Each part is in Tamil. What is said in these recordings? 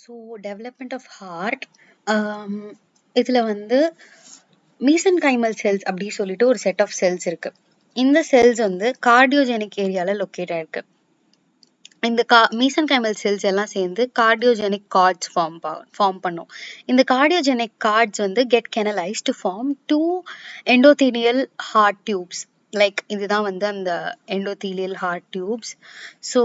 ஸோ டெவலப்மெண்ட் ஆஃப் ஹார்ட் இதில் வந்து மீசன்கைமல் செல்ஸ் அப்படி சொல்லிட்டு ஒரு செட் ஆஃப் செல்ஸ் இருக்கு. இந்த செல்ஸ் வந்து கார்டியோஜெனிக் ஏரியாவில் லொக்கேட் ஆயிருக்கு. இந்த மீசன்கைமல் செல்ஸ் எல்லாம் சேர்ந்து கார்டியோஜெனிக் கார்ட்ஸ் ஃபார்ம் பண்ணும். இந்த கார்டியோஜெனிக் கார்ட்ஸ் வந்து get canalised to form 2 endothelial heart tubes. Like இதுதான் வந்து அந்த endothelial heart tubes. So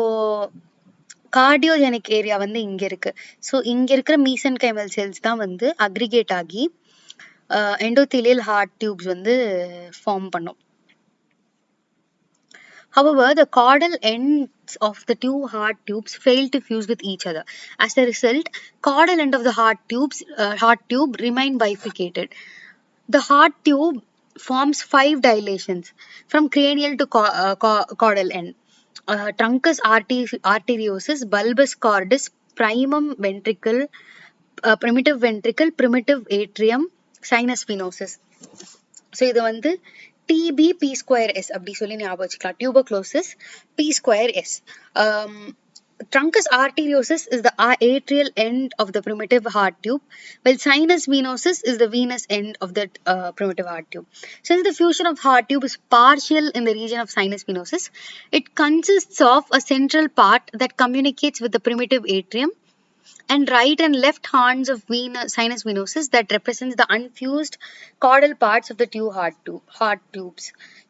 cardiogenic area வந்து இங்க இருக்கு. ஸோ இங்க இருக்கிற மீசன்கைமல் செல்ஸ் தான் வந்து அக்ரிகேட் ஆகி எண்டோதீலியல் ஹார்ட் டியூப்ஸ் வந்து ஃபார்ம் பண்ணும். However, the caudal ends of the two heart tubes fail to fuse with each other. As a result, caudal end of the heart tube remain bifurcated. The heart tube forms 5 dilations from cranial to caudal end. Truncus arteriosus, bulbus cordis, primum ventricle, primitive ventricle, primitive atrium, sinus venosus. So இது வந்து TB P²S அப்படி சொல்லி ஞாபகம் வச்சுக்கலாம். Tuberculosis P²S. Truncus arteriosus is the atrial end of the primitive heart tube, while sinus venosus is the venous end of the primitive heart tube. Since the fusion of heart tube is partial in the region of sinus venosus, it consists of a central part that communicates with the primitive atrium and right and left horns of sinus venosus that represents the unfused caudal parts of the two heart tubes.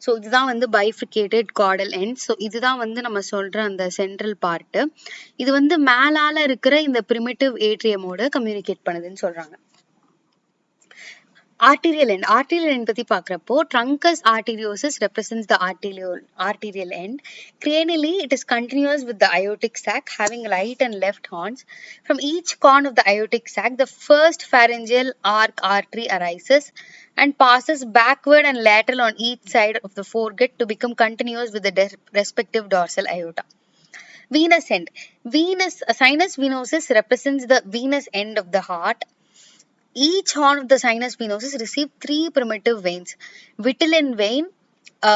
So இதுதான் வந்து bifurcated caudal ends. So இதுதான் வந்து நம்ம சொல்ற அந்த central part. இது வந்து மேலால இருக்கிற இந்த primitive atrium ஓட communicate பண்ணுதுன்னு சொல்றாங்க. Arterial end பத்தி பார்க்குறப்போ truncus arteriosus represents the arterial end. Cranially, it is continuous with the aortic sac, having right and left horns. From each corn of the aortic sac, the first pharyngeal arc artery arises and passes backward and lateral on each side of the foregut to become continuous with the respective dorsal aorta. Venous end. Sinus venosus represents the venous end of the heart. Each horn of the sinus venosus received 3 primitive veins: vitelline vein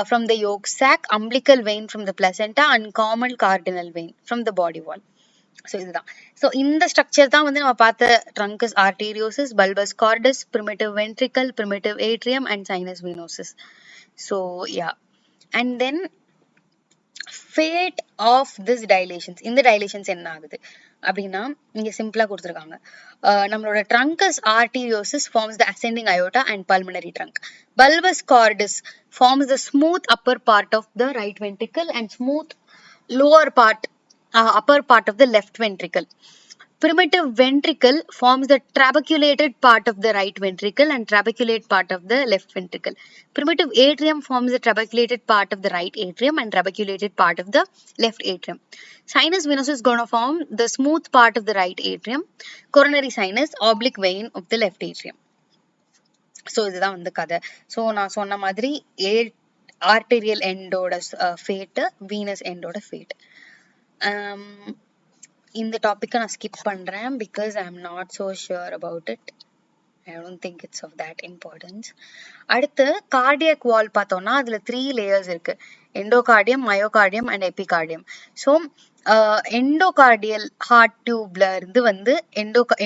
from the yolk sac, umbilical vein from the placenta, and common cardinal vein from the body wall. So இதுதான். ஸோ இந்த ஸ்ட்ரக்சர் தான் வந்து நம்ம பார்த்த truncus arteriosus, bulbus cordis, primitive ventricle, primitive atrium, and sinus venosus. So yeah, and then fate of this dilations. இந்த dilations என்ன ஆகுது அப்படின்னா இங்க சிம்பிளா கொடுத்துருக்காங்க. நம்மளோட truncus arteriosus forms the ascending aorta and pulmonary trunk. Bulbus cordis forms the smooth upper part of the right ventricle and smooth lower part, upper part of the left ventricle. Primitive ventricle forms the trabeculated part of the right ventricle and trabeculate part of the left ventricle. Primitive atrium forms the trabeculated part of the right atrium and trabeculated part of the left atrium. Sinus venosus is going to form the smooth part of the right atrium, coronary sinus, oblique vein of the left atrium. So இதுதான் வந்து கதை. ஸோ நான் சொன்ன மாதிரி ஆர்டீரியல் எண்டோட ஃபேட்டு, வீனஸ் எண்டோட ஃபேட். இந்த டாபிக்கை நான் ஸ்கிப் பண்ணுறேன் because I am not so sure about it. I don't think it's of that importance. அடுத்து கார்டியக் வால் பார்த்தோம்னா அதில் 3 லேயர்ஸ் இருக்கு: endocardium, myocardium and epicardium. So endocardial heart டியூப்ல இருந்து வந்து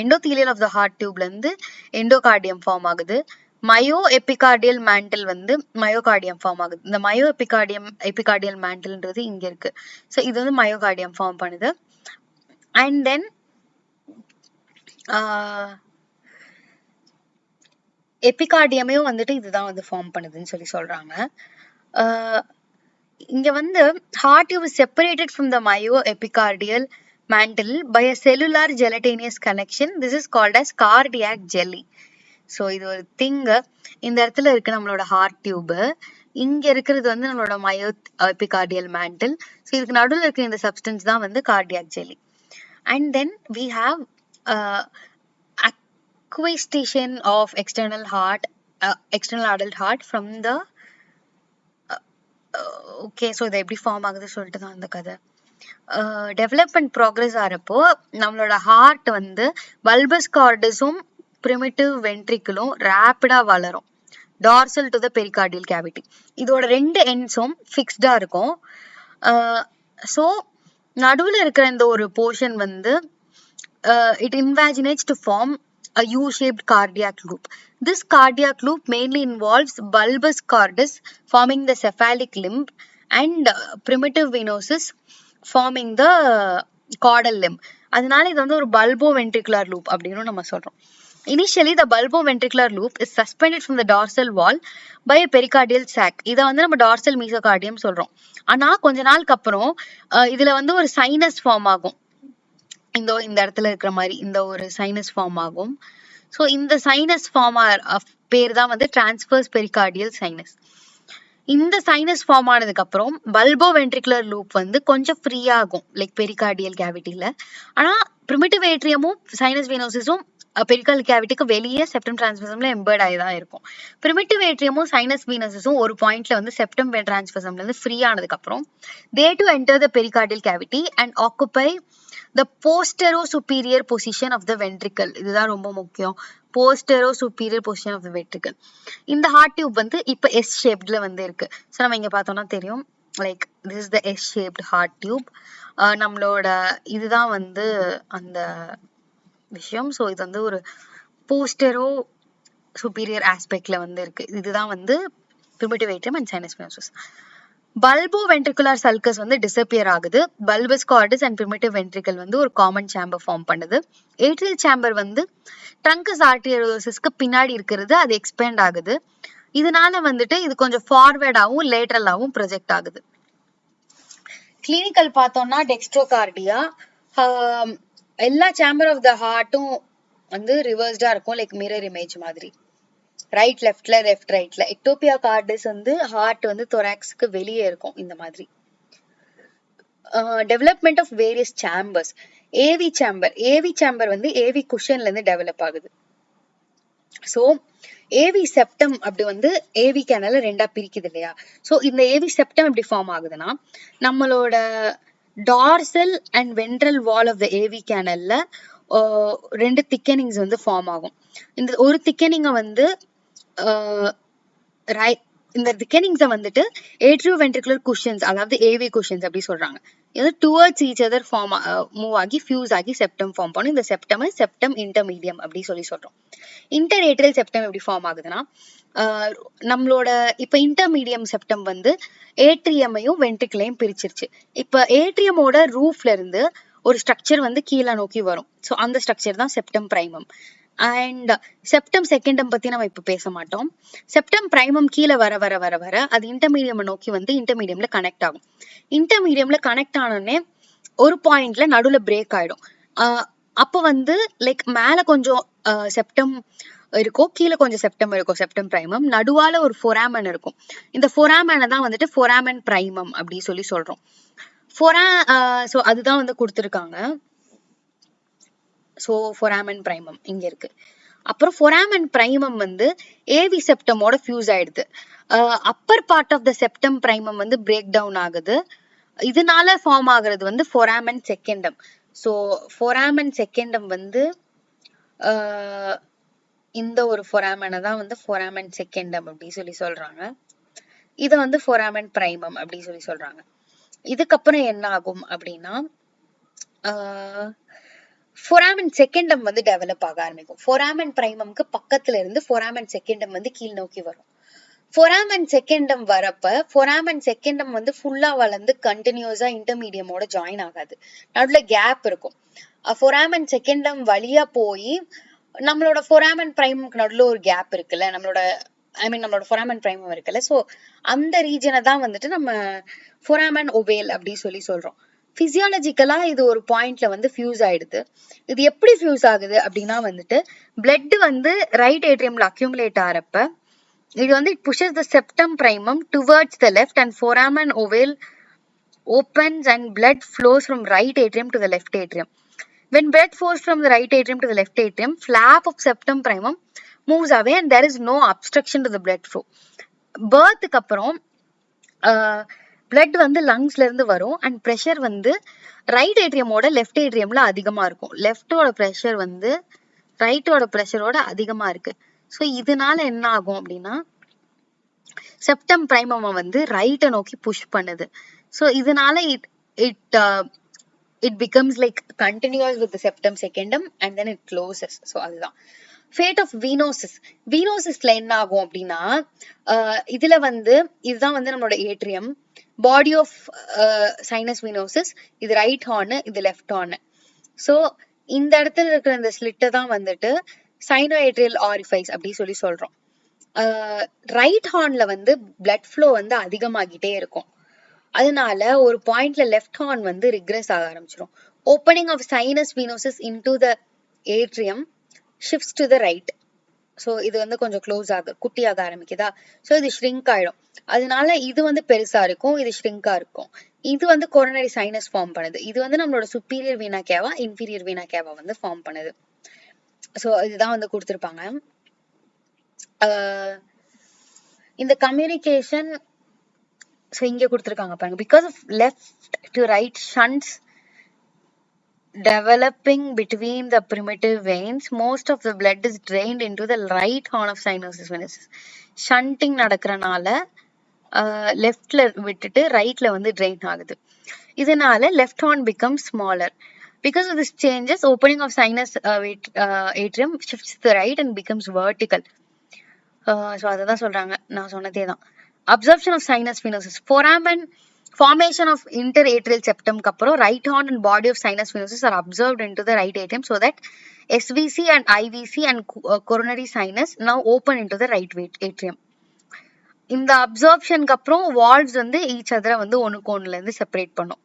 எண்டோதீலியல் ஆஃப் த ஹார்ட் டியூப்ல இருந்து எண்டோகார்டியம் ஃபார்ம் ஆகுது. மயோ எபிகார்டியல் மேண்டில் வந்து மயோகார்டியம் ஃபார்ம் ஆகுது. இந்த மயோ எபிகார்டியல் மேண்டில்ன்றது இங்க இருக்கு. ஸோ இது வந்து மயோகார்டியம் ஃபார்ம் பண்ணுது. அண்ட் தென் எபிகார்டியமே வந்துட்டு இதுதான் வந்து ஃபார்ம் பண்ணுதுன்னு சொல்லி சொல்றாங்க. இங்க வந்து heart tube is separated from the myo epicardial mantle by a cellular gelatinous connection. This is called as cardiac jelly. So இது ஒரு திங்கு. இந்த இடத்துல இருக்கு நம்மளோட ஹார்ட் டியூபு, இங்க இருக்கிறது வந்து நம்மளோட மயோ எபிகார்டியல் மேண்டில். ஸோ இதுக்கு நடுவில் இருக்கிற இந்த சப்ஸ்டன்ஸ் தான் வந்து cardiac jelly. And then we have acquisition of external adult heart from the okay. So இது எப்படி ஃபார்ம் ஆகுது சொல்லிட்டு தான் அந்த கதை. டெவலப்மெண்ட் ப்ராக்ரஸ் ஆகிறப்போ நம்மளோட ஹார்ட் வந்து பல்பஸ் கார்டஸும் primitive ventricle-ம் ரேப்பிடா வளரும் dorsal to the pericardial cavity. இதோட 2 எண்ட்ஸும் ஃபிக்ஸ்டா இருக்கும். ஸோ நடுவில் இருக்கிற இந்த ஒரு போர்ஷன் வந்து it invaginates to form a U-shaped cardiac loop. This cardiac loop mainly involves bulbous cordis forming the cephalic limb and primitive venosus forming the caudal limb. அதனால இது வந்து ஒரு bulboventricular loop அப்படின்னு நம்ம சொல்றோம். Initially, the bulboventricular loop is suspended from the dorsal wall by a pericardial sac. இதை வந்து நம்ம dorsal mesocardium சொல்றோம். ஆனா கொஞ்ச நாளுக்கு அப்புறம் இதுல வந்து ஒரு சைனஸ் ஃபார்ம் ஆகும். இந்த இடத்துல இருக்கிற மாதிரி இந்த ஒரு சைனஸ் ஃபார்ம் ஆகும். ஸோ இந்த சைனஸ் ஃபார்ம் பேர் தான் வந்து டிரான்ஸ்வர்ஸ் பெரிகார்டியல் சைனஸ். இந்த சைனஸ் ஃபார்ம் ஆனதுக்கு அப்புறம் பல்போவென்ட்ரிகுலர் லூப் வந்து கொஞ்சம் ஃப்ரீ ஆகும் லைக் பெரிகார்டியல் கேவிட்டியில. ஆனா பிரிமிட்டிவ் ஏட்ரியமும் சைனஸ் வெனோசிஸும் பெரிகார்டியல் கேவிட்டிக்கு வெளியே செப்டம் டிரான்ஸ்வர்சம்ல எம்பர்ட் ஆகி தான் இருக்கும். பிரிமிட்டிவ் ஏட்ரியமும் சைனஸ் வீனஸும் ஒரு பாயிண்ட்ல வந்து செப்டம் டிரான்ஸ்வர்சம்ல இருந்து ஃப்ரீ ஆனதுக்கு அப்புறம் they to enter the pericardial cavity and occupy the posterior-superior position of the ventricle. இதுதான் ரொம்ப முக்கியம். posterior-superior position of the ventricle. இந்த ஹார்ட் டியூப் வந்து இப்ப எஸ் ஷேப்ட்ல வந்து இருக்கு. ஸோ நம்ம இங்க பார்த்தோம்னா தெரியும் like this is the S shaped heart tube. நம்மளோட இதுதான் வந்து அந்த விஷயம். ஸோ இது வந்து ஒரு போஸ்டெரோ சுப்பீரியர் ஆஸ்பெக்ட்ல வந்து இருக்கு. இதுதான் வந்து primitive atrium and sinus venosus. Bulboventricular sulcus வந்து டிசப்பியர் ஆகுது. பல்பஸ் கார்டஸ் அண்ட் primitive ventricle வந்து ஒரு காமன் சேம்பர் ஃபார்ம் பண்ணுது. ஏட்ரியல் சேம்பர் வந்து ட்ரங்கஸ் ஆர்டீரியோசிஸ்க்கு பின்னாடி இருக்கிறது, அது எக்ஸ்பேண்ட் ஆகுது. இதனால வந்துட்டு இது கொஞ்சம் ஃபார்வர்டாகவும் லேட்டரலாகவும் ப்ரொஜெக்ட் ஆகுது. கிளினிக்கல் பார்த்தோம்னா டெக்ஸ்ட்ரோகார்டியா எல்லா சேம்பர் ஆஃப் த ஹார்ட்டும் வந்து ரிவர்ஸ்டா இருக்கும் லைக் மிரர் இமேஜ் மாதிரி. ரைட் லெஃப்ட்ல லெஃப்ட் ரைட்ல. எக்டோபியா கார்டஸ் வந்து ஹார்ட் வந்து தொராக்ஸ்க்கு வெளியே இருக்கும் இந்த மாதிரி. Development of various chambers. AV chamber வந்து ஏவி குஷன்ல இருந்து டெவலப் ஆகுது. ஸோ ஏவி செப்டம் அப்படி வந்து ஏவி கேனல ரெண்டா பிரிக்குது இல்லையா. ஸோ இந்த ஏவி செப்டம் எப்படி ஃபார்ம் ஆகுதுன்னா நம்மளோட dorsal and ventral wall of the AV கேனல்ல ரெண்டு திக்கனிங்ஸ் வந்து ஃபார்ம் ஆகும். இந்த ஒரு திக்கனிங்க வந்து இந்த திக்கனிங்ஸை வந்துட்டு ஏட்ரியோவென்ட்ரிகுலர் குஷன்ஸ் அதாவது ஏவி குஷன்ஸ் அப்படி சொல்றாங்க. இது towards each other form move ஆகி ஃபியூஸ் ஆகி செப்டம் ஃபார்ம் பண்ணும். இந்த செப்டம் இன்டர்மீடியம் அப்படி சொல்றோம். இன்டர் ஏட்ரியல் செப்டம் எப்படி ஃபார்ம் ஆகுதுன்னா நம்மளோட இப்ப இன்டர்மீடியம் செப்டம் வந்து ஏட்ரியமையும் வென்ட்ரிகிளையும் பிரிச்சிருச்சு. இப்ப ஏட்ரியமோட ரூஃப்ல இருந்து ஒரு ஸ்ட்ரக்சர் வந்து கீழே நோக்கி வரும். ஸோ அந்த ஸ்ட்ரக்சர் தான் செப்டம் பிரைமம். அண்ட் செப்டம் செகண்டம் பத்தி நம்ம இப்ப பேச மாட்டோம். செப்டம் பிரைமம் கீழே வர வர வர வர அது இன்டர்மீடியம் நோக்கி வந்து இன்டர்மீடியம்ல கனெக்ட் ஆகும். இன்டர்மீடியம்ல கனெக்ட் ஆனோடனே ஒரு பாயிண்ட்ல நடுவுல பிரேக் ஆயிடும். அப்போ வந்து லைக் மேல கொஞ்சம் செப்டம் இருக்கும், கீழே கொஞ்சம் செப்டம் இருக்கும், செப்டம் பிரைமம். நடுவால ஒரு ஃபோராமன் இருக்கும். இந்த ஃபோராமனை தான் வந்துட்டு ஃபோராமன் பிரைமம் அப்படி சொல்றோம். ஸோ அதுதான் வந்து கொடுத்துருக்காங்க. ஸோ ஃபோராமன் பிரைமம் இங்க இருக்கு. அப்புறம் ஃபோராமன் பிரைமம் வந்து ஏவி செப்டமோட ஃபியூஸ் ஆயிடுது. Upper part of the septum primum வந்து பிரேக் டவுன் ஆகுது. இதனால ஃபார்ம் ஆகுறது வந்து ஃபோராமன் செகண்டம். ஸோ ஃபோராமன் செகண்டம் வந்து இந்த ஒரு ஃபோராமனை தான் வந்து ஃபோராமன் செகண்டம் அப்படி சொல்றாங்க. இதை வந்து ஃபோராமன் பிரைமம் அப்படி சொல்றாங்க. இதுக்கப்புறம் என்ன ஆகும் அப்படின்னா ஃபோராமன் செகண்டம் வந்து டெவலப் ஆக ஆரம்பிக்கும். ஃபோராமன் பிரைமம்க்கு பக்கத்துல இருந்து ஃபோராமன் செகண்டம் வந்து கீழ் நோக்கி வரும். ஃபோராமன் செகண்டம் வரப்ப ஃபோராமன் செகண்டம் வந்து ஃபுல்லா வளர்ந்து கண்டினியூஸா இன்டர்மீடியமோட ஜாயின் ஆகாது, நடுவுல கேப் இருக்கும். ஃபோராமன் செகண்டம் வழியா போய் நம்மளோட ஃபோராமன் பிரைமம்க்கு நடுவுல ஒரு கேப் இருக்குல்ல, நம்மளோட ஃபோராமன் பிரைமம் இருக்குல்ல. ஸோ அந்த ரீஜனை தான் வந்துட்டு நம்ம ஃபோராமன் ஓவேல் அப்படி சொல்றோம். பிசியாலஜிக்கலா இது ஒரு பாயிண்ட்ல வந்து ஃபியூஸ் ஆயிடுது. இது எப்படி ஃபியூஸ் ஆகுது அப்படின்னா வந்துட்டு பிளட் வந்து ரைட் ஏட்ரியம்ல அக்யூமுலேட் ஆறப்ப இது வந்து it pushes the septum primum towards the left and foramen ovale opens and blood flows from right atrium to the left atrium. When blood flows from the right atrium to the left atrium, flap of septum primum moves away and there is no obstruction to the blood flow. பர்த்துக்கு அப்புறம் பிளட் வந்து லங்ஸ்ல இருந்து வரும் அண்ட் ப்ரெஷர் வந்து ரைட் ஏட்ரியமோட லெஃப்ட் ஏட்ரியம்ல அதிகமா இருக்கும். லெஃப்டோட ப்ரெஷர் வந்து ரைட்டோட ப்ரெஷரோட அதிகமா இருக்கு. ஸோ இதனால என்ன ஆகும் அப்படின்னா செப்டம் பிரைமம் வந்து ரைட்டை நோக்கி புஷ் பண்ணுது. ஸோ இதனால it it becomes like continuous with the septum secundum and then it closes. So அதுதான் fate of venosus. Venosusல என்ன ஆகும் அப்படின்னா இதுல வந்து இதுதான் வந்து நம்மளோட ஏட்ரியம், பாடி ஆஃப் சைனஸ் வெனோசஸ், இது ரைட் ஹார்ன், இது லெஃப்ட் ஹார்ன். ஸோ இந்த இடத்துல இருக்கிற இந்த ஸ்லிட்டை தான் வந்துட்டு சைனோஏட்ரியல் ஆரிஃபைஸ் அப்படி சொல்லி சொல்றோம். ரைட் ஹார்ன்ல வந்து பிளட் ஃப்ளோ வந்து அதிகமாகிட்டே இருக்கும். அதனால ஒரு பாயிண்ட்ல லெஃப்ட் ஹார்ன் வந்து ரிக்ரெஸ் ஆக ஆரம்பிச்சிடும். Opening of sinus venosus into the atrium shifts to the right. So இது வந்து கொஞ்சம் க்ளோஸ் குட்டியாக ஆரம்பிக்குதா. ஸோ இது ஷ்ரிங்க் ஆயிடும். அதனால இது வந்து பெருசா இருக்கும், இது ஷ்ரிங்கா இருக்கும். இது வந்து கொரோனரி சைனஸ் ஃபார்ம் பண்ணுது. இது வந்து நம்மளோட சுப்பீரியர் வீனா கேவா, இன்ஃபீரியர் வீனா கேவா வந்து ஃபார்ம் பண்ணுது. ஸோ இதுதான் வந்து கொடுத்துருப்பாங்க. இந்த கம்யூனிகேஷன் ஸோ இங்க கொடுத்துருக்காங்க பாருங்க. Because of left to right shunts developing between the primitive veins, most of the blood is drained into the right horn of cyanosis venesis. Shunting நடக்கிறனால லெஃப்ட்ல விட்டுட்டு ரைட்ல வந்து ட்ரெயின் ஆகுது. இதனால left horn becomes smaller. Because of this changes, opening of sinus atrium shifts to the right and becomes vertical. So அதை தான் சொல்றாங்க, நான் சொன்னதே தான். Absorption of sinus venosus. Foramen formation of interatrial septum க்கு அப்புறம் right horn and body of sinus venosus are absorbed into the right atrium so that SVC and IVC and coronary sinus now open into the right atrium. இந்த அப்சார்ப்ஷனுக்கு அப்புறம் வால்வ்ஸ் வந்து ஈச் அதரை வந்து ஒன்னுக்கு ஒன்னுல இருந்து செப்பரேட் பண்ணும்.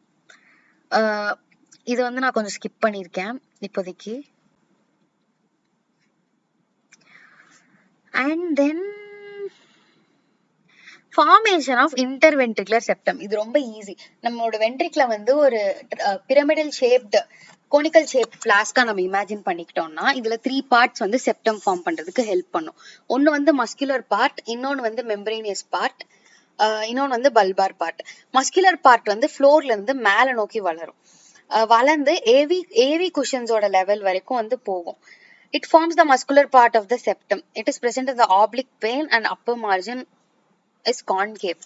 இது வந்து நான் கொஞ்சம் ஸ்கிப் பண்ணியிருக்கேன் இப்போதைக்கு. And then formation of interventricular septum. இது ரொம்ப ஈஸி. நம்மளோட வென்ட்ரிக்ல வந்து ஒரு பிரமிடல் ஷேப்டு கோனிக்கல் ஷேப் பிளாஸ்கா நம்ம இமேஜின் பண்ணிக்கிட்டோம்னா இதுல 3 பார்ட்ஸ் வந்து செப்டம் ஃபார்ம் பண்றதுக்கு ஹெல்ப் பண்ணும். ஒன்னு வந்து மஸ்குலர் பார்ட், இன்னொன்னு வந்து மெம்பரேனியஸ் பார்ட், இன்னொன்னு வந்து பல்பார் பார்ட். மஸ்குலர் பார்ட் வந்து ஃப்ளோர்ல இருந்து மேல நோக்கி வளரும். வளர்ந்து ஏவி குஷன்ஸோட லெவல் வரைக்கும் வந்து போகும். It forms the muscular part of the septum. It is present in the oblique plane and upper margin is concave.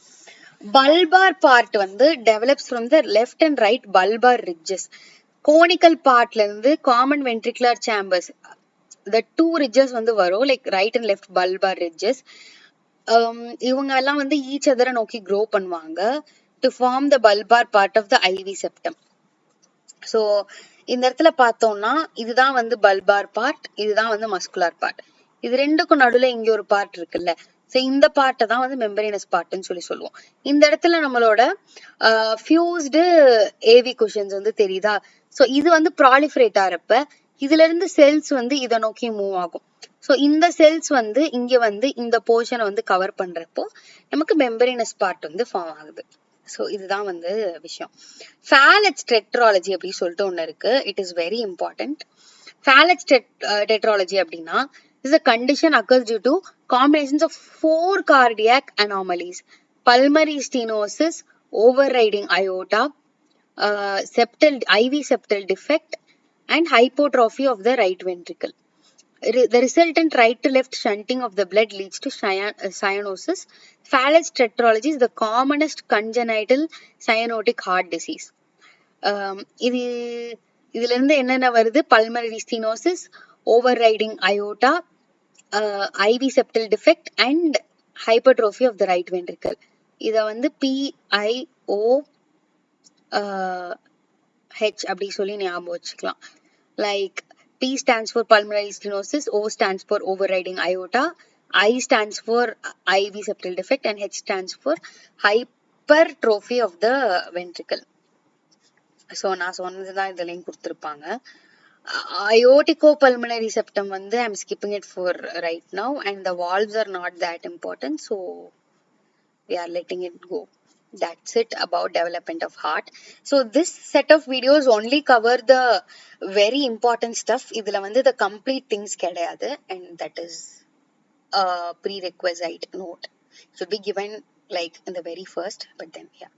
Bulbar part வந்து develops from the left and right bulbar ridges. Conical partல இருந்து common ventricular chambers, the 2 ridges வந்து வரும், like right and left bulbar ridges. இவங்க எல்லாம் வந்து each other நோக்கி grow பண்ணுவாங்க to form the bulbar part of the IV septum. So இந்த இடத்துல பார்த்தோம்னா இதுதான் வந்து பல்பார் பார்ட், இதுதான் வந்து மஸ்குலர் பார்ட். இது ரெண்டுக்கும் நடுவில் இங்க ஒரு பார்ட் இருக்குல்ல, ஸோ இந்த பார்ட்டை தான் வந்து மெம்பரேனஸ் பார்ட்னு சொல்லி சொல்லுவோம். இந்த இடத்துல நம்மளோட ஃபியூஸ்டு ஏவி குஷன்ஸ் வந்து தெரியுதா. ஸோ இது வந்து ப்ராலிஃபரேட் ஆகிறப்ப இதுல இருந்து செல்ஸ் வந்து இதை நோக்கி மூவ் ஆகும். ஸோ இந்த செல்ஸ் வந்து இங்க வந்து இந்த போர்ஷனை வந்து கவர் பண்றப்போ நமக்கு மெம்பரேனஸ் பார்ட் வந்து ஃபார்ம் ஆகுது. ஸோ இதுதான் வந்து விஷயம். ஃபேலட்ஸ் டெட்ராலஜி அப்படின்னு சொல்லிட்டு ஒன்று இருக்கு. It is very important. Fallot's tetralogy அப்படின்னா is a condition occurs due to combinations of 4 cardiac anomalies: pulmonary stenosis, overriding aorta, IV septal defect, and hypertrophy of the right ventricle. The resultant right to left shunting of the blood leads to cyanosis. Fallot's tetralogy is the commonest congenital cyanotic heart disease. இதுல இருந்து என்னென்ன வருது? Pulmonary stenosis, overriding aorta, IV septal defect and hypertrophy of the right ventricle. இத வந்து PIOH அப்படி சொல்லி ஞாபகம் வச்சுக்கலாம். Like P stands for pulmonary stenosis, O stands for overriding aorta, I stands for IV septal defect, and H stands for hypertrophy of the ventricle. So நான் சொன்னதுதான் இதுலயும் கொடுத்திருப்பாங்க. Aorticopulmonary septum வந்து I'm skipping it for right now, and the valves are not that important, so we are letting it go. That's it about development of heart. So this set of videos only cover the very important stuff. இதுல வந்து the complete things கிடையாது, and that is a prerequisite note. Should be given like in the very first, but then yeah.